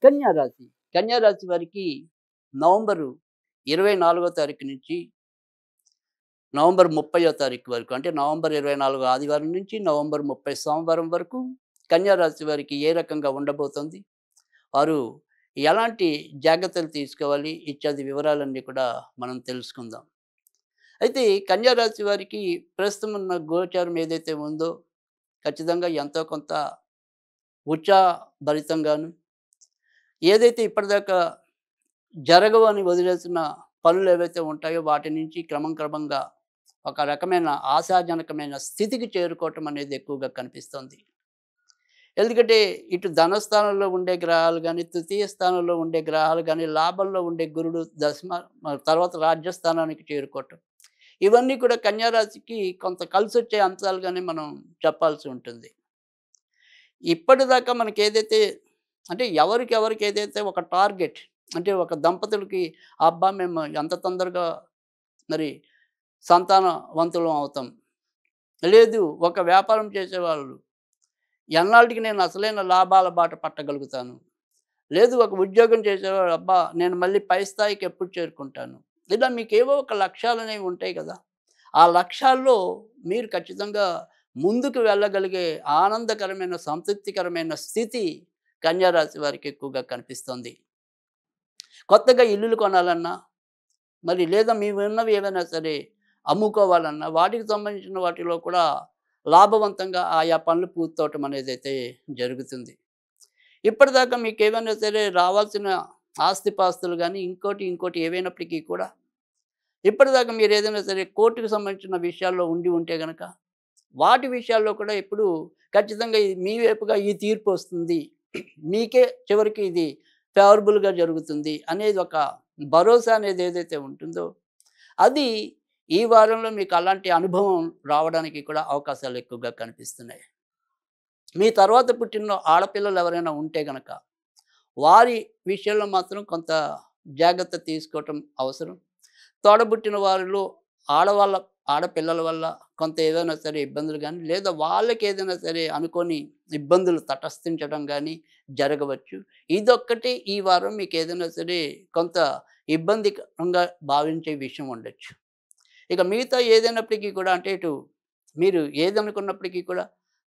కన్యా రాశి. కన్యా రాశి వారికి నవంబరు 24వ తారీఖు నుంచి నవంబర్ 30వ తారీఖు వరకు, అంటే నవంబర్ 24 ఆదివారం నుంచి నవంబర్ 30 సోమవారం వరకు కన్యా రాశి వారికి ఏ రకంగా ఉండబోతోంది, వారు ఎలాంటి జాగ్రత్తలు తీసుకోవాలి ఇత్యాది వివరాలన్నీ కూడా మనం తెలుసుకుందాం. అయితే కన్యా రాశి వారికి ప్రస్తుతం ఉన్న గోచారం ఏదైతే ఉందో ఖచ్చితంగా ఎంతో కొంత ఉత్సాహభరితంగాను, ఏదైతే ఇప్పటిదాకా జరగవు అని వదిలేసిన పనులు ఏవైతే ఉంటాయో వాటి నుంచి క్రమంగా ఒక రకమైన ఆశాజనకమైన స్థితికి చేరుకోవటం అనేది ఎక్కువగా కనిపిస్తుంది. ఎందుకంటే ఇటు ధనస్థానంలో ఉండే గ్రహాలు కానీ, తృతీయ స్థానంలో ఉండే గ్రహాలు కానీ, లాభంలో ఉండే గురుడు తర్వాత రాజ్యస్థానానికి చేరుకోవటం, ఇవన్నీ కూడా కన్యా రాశికి కొంత కలిసొచ్చే అంశాలుగానే మనం చెప్పాల్సి ఉంటుంది. ఇప్పటిదాకా మనకి ఏదైతే, అంటే ఎవరికి ఏదైతే ఒక టార్గెట్, అంటే ఒక దంపతులకి అబ్బా మేము ఎంత తొందరగా మరి సంతానవంతులం అవుతాం, లేదు ఒక వ్యాపారం చేసేవాళ్ళు ఎన్నాళ్ళకి నేను అసలైన లాభాల బాట పట్టగలుగుతాను, లేదు ఒక ఉద్యోగం చేసేవాడు అబ్బా నేను మళ్ళీ పై స్థాయికి ఎప్పుడు చేరుకుంటాను, ఇలా మీకేవో ఒక లక్ష్యాలు అనేవి ఉంటాయి కదా. ఆ లక్ష్యాల్లో మీరు ఖచ్చితంగా ముందుకు వెళ్ళగలిగే ఆనందకరమైన సంతృప్తికరమైన స్థితి కన్యా రాశి వారికి ఎక్కువగా కనిపిస్తుంది. కొత్తగా ఇల్లులు కొనాలన్నా, మరి లేదా మీ ఉన్నవి ఏవైనా సరే అమ్ముకోవాలన్నా, వాటికి సంబంధించిన వాటిలో కూడా లాభవంతంగా ఆయా పనులు పూర్తవటం అనేదైతే జరుగుతుంది. ఇప్పటిదాకా మీకు ఏమైనా సరే రావాల్సిన ఆస్తిపాస్తులు కానీ ఇంకోటి ఏవైనప్పటికీ కూడా ఇప్పటిదాకా మీరు ఏదైనా సరే కోర్టుకు సంబంధించిన విషయాల్లో ఉండి ఉంటే గనక వాటి విషయాల్లో కూడా ఇప్పుడు ఖచ్చితంగా మీ వైపుగా ఈ తీర్పు వస్తుంది, మీకే చివరికి ఇది ఫేవరబుల్గా జరుగుతుంది అనేది ఒక భరోసా అనేది ఏదైతే ఉంటుందో అది ఈ వారంలో మీకు అలాంటి అనుభవం రావడానికి కూడా అవకాశాలు ఎక్కువగా కనిపిస్తున్నాయి. మీ తర్వాత పుట్టిన ఆడపిల్లలు ఎవరైనా ఉంటే గనక వారి విషయంలో మాత్రం కొంత జాగ్రత్త తీసుకోవటం అవసరం. తోడబుట్టిన వారిలో ఆడపిల్లల వల్ల కొంత ఏదైనా సరే ఇబ్బందులు కానీ, లేదా వాళ్ళకి ఏదైనా సరే అనుకోని ఇబ్బందులు తటస్థించడం కానీ జరగవచ్చు. ఇదొక్కటి ఈ వారం మీకు ఏదైనా సరే కొంత ఇబ్బందికరంగా భావించే విషయం ఉండొచ్చు. ఇక మిగతా ఏదైనప్పటికీ కూడా, అంటే ఇటు మీరు ఏదనుకున్నప్పటికీ కూడా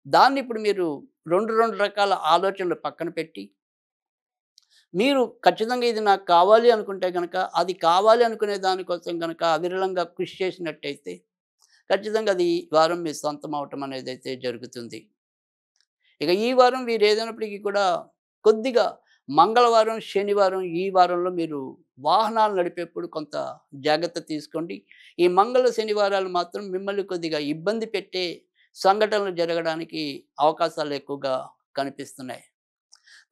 దాన్ని ఇప్పుడు మీరు రెండు రకాల ఆలోచనలు పక్కన పెట్టి, మీరు ఖచ్చితంగా ఇది నాకు కావాలి అనుకుంటే గనక, అది కావాలి అనుకునే దానికోసం గనక అవిరళంగా కృషి చేసినట్టయితే ఖచ్చితంగా అది ఈ వారం మీ సొంతం అవటం అనేదైతే జరుగుతుంది. ఇక ఈ వారం మీరు ఏదైనప్పటికీ కూడా కొద్దిగా మంగళవారం, శనివారం ఈ వారంలో మీరు వాహనాలు నడిపేప్పుడు కొంత జాగ్రత్త తీసుకోండి. ఈ మంగళ, శనివారాలు మాత్రం మిమ్మల్ని కొద్దిగా ఇబ్బంది పెట్టే సంఘటనలు జరగడానికి అవకాశాలు ఎక్కువగా కనిపిస్తున్నాయి.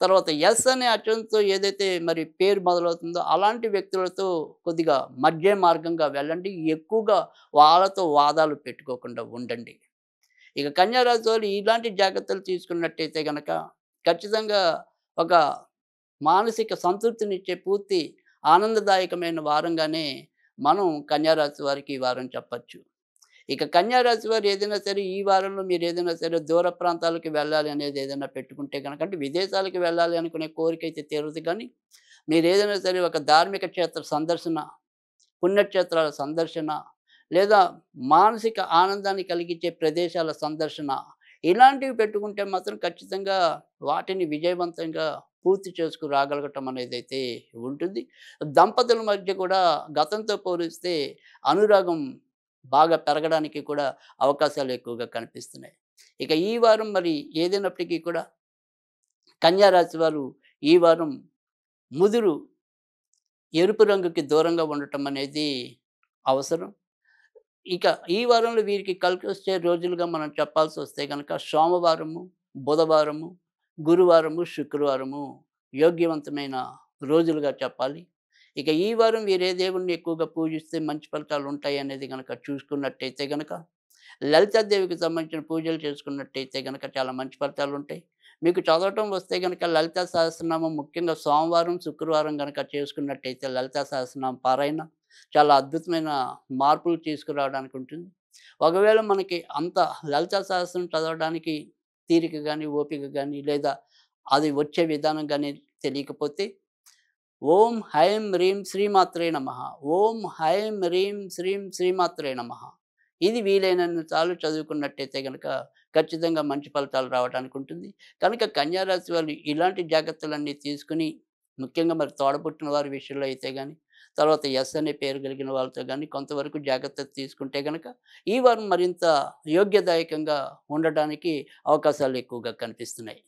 తర్వాత ఎస్ అనే అక్షరంతో ఏదైతే మరి పేరు మొదలవుతుందో అలాంటి వ్యక్తులతో కొద్దిగా మధ్య మార్గంగా వెళ్ళండి. ఎక్కువగా వాళ్ళతో వాదాలు పెట్టుకోకుండా ఉండండి. ఇక కన్యా రాశి వాళ్ళు ఇలాంటి జాగ్రత్తలు తీసుకున్నట్టయితే గనక ఖచ్చితంగా ఒక మానసిక సంతృప్తినిచ్చే పూర్తి ఆనందదాయకమైన వారంగానే మనం కన్యా రాశి వారికి ఈ వారం చెప్పచ్చు. ఇక కన్యా రాశి వారు ఏదైనా సరే ఈ వారంలో మీరు ఏదైనా సరే దూర ప్రాంతాలకు వెళ్ళాలి అనేది ఏదైనా పెట్టుకుంటే కనుక, అంటే విదేశాలకు వెళ్ళాలి అనుకునే కోరిక అయితే తీరదు, కానీ మీరు ఏదైనా సరే ఒక ధార్మిక క్షేత్ర సందర్శన, పుణ్యక్షేత్రాల సందర్శన, లేదా మానసిక ఆనందాన్ని కలిగించే ప్రదేశాల సందర్శన, ఇలాంటివి పెట్టుకుంటే మాత్రం ఖచ్చితంగా వాటిని విజయవంతంగా పూర్తి చేసుకురాగలగటం అనేదైతే ఉంటుంది. దంపతుల మధ్య కూడా గతంతో పోలిస్తే అనురాగం బాగా పెరగడానికి కూడా అవకాశాలు ఎక్కువగా కనిపిస్తున్నాయి. ఇక ఈ వారం మరి ఏదైనప్పటికీ కూడా కన్యా రాశి వారు ఈ వారం ముదురు ఎరుపు రంగుకి దూరంగా ఉండటం అనేది అవసరం. ఇక ఈ వారంలో వీరికి కలిసొచ్చే రోజులుగా మనం చెప్పాల్సి వస్తే కనుక సోమవారము, బుధవారము, గురువారము, శుక్రవారము యోగ్యవంతమైన రోజులుగా చెప్పాలి. ఇక ఈ వారం వీరు ఏ దేవుణ్ణి ఎక్కువగా పూజిస్తే మంచి ఫలితాలు ఉంటాయి అనేది గనక చూసుకున్నట్టయితే గనక లలితాదేవికి సంబంధించిన పూజలు చేసుకున్నట్టయితే గనక చాలా మంచి ఫలితాలు ఉంటాయి. మీకు చదవటం వస్తే గనక లలితా సహస్రనామం ముఖ్యంగా సోమవారం, శుక్రవారం గనక చేసుకున్నట్టయితే లలితా సహస్రనామం పారాయణ చాలా అద్భుతమైన మార్పులు తీసుకురావడానికి ఉంటుంది. ఒకవేళ మనకి అంత లలితా సహస్రం చదవడానికి తీరిక గాని, ఓపిక గాని లేదా అది వచ్చే విధానం గాని తెలియకపోతే ఓం హైం హ్రీం శ్రీమాత్రే నమః. ఓం హైం హ్రీం శ్రీం శ్రీమాత్రే నమః. ఇది వీలైనన్ని సార్లు చదువుకున్నట్టయితే గనక ఖచ్చితంగా మంచి ఫలితాలు రావడానికి ఉంటుంది. కనుక కన్యా రాశి వాళ్ళు ఇలాంటి జాగ్రత్తలన్నీ తీసుకొని ముఖ్యంగా మరి తోడబుట్టిన వారి విషయంలో అయితే గాని, తర్వాత ఎస్ అనే పేరు కలిగిన వాళ్ళతో గాని కొంతవరకు జాగ్రత్త తీసుకుంటే గనక ఈ వారం మరింత యోగ్యదాయకంగా ఉండడానికి అవకాశాలు ఎక్కువగా కనిపిస్తున్నాయి.